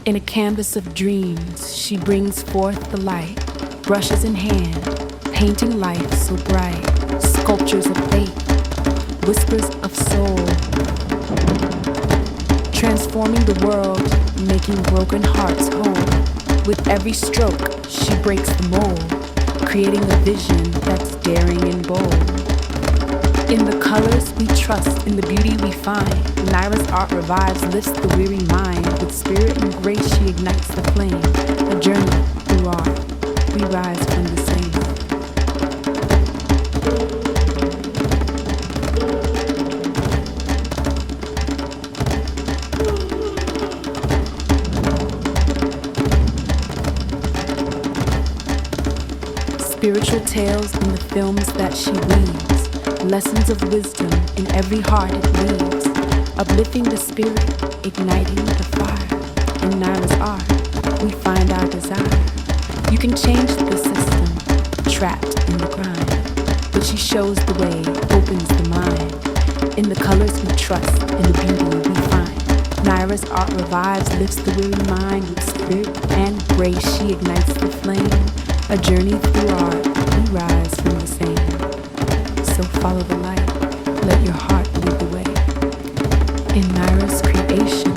In a canvas of dreams, she brings forth the light, brushes in hand, painting life so bright, sculptures of faith, whispers of soul, transforming the world, making broken hearts whole. With every stroke, she breaks the mold, creating a vision that's daring and bold. In the colors we trust, in the beauty we find, Naira's art revives, lifts the weary mind. With spirit and grace she ignites the flame. A journey through art, we rise from the same. Spiritual tales in the films that she weaves, lessons of wisdom in every heart it leaves, uplifting the spirit, igniting the fire. In Naira's art, we find our desire. You can change the system, trapped in the grind, but she shows the way, opens the mind. In the colors we trust, in the beauty we find, Naira's art revives, lifts the weary mind. With spirit and grace she ignites the flame. A journey through art, we rise from the same. So follow the light, let your heart lead the way. In Naira's creation,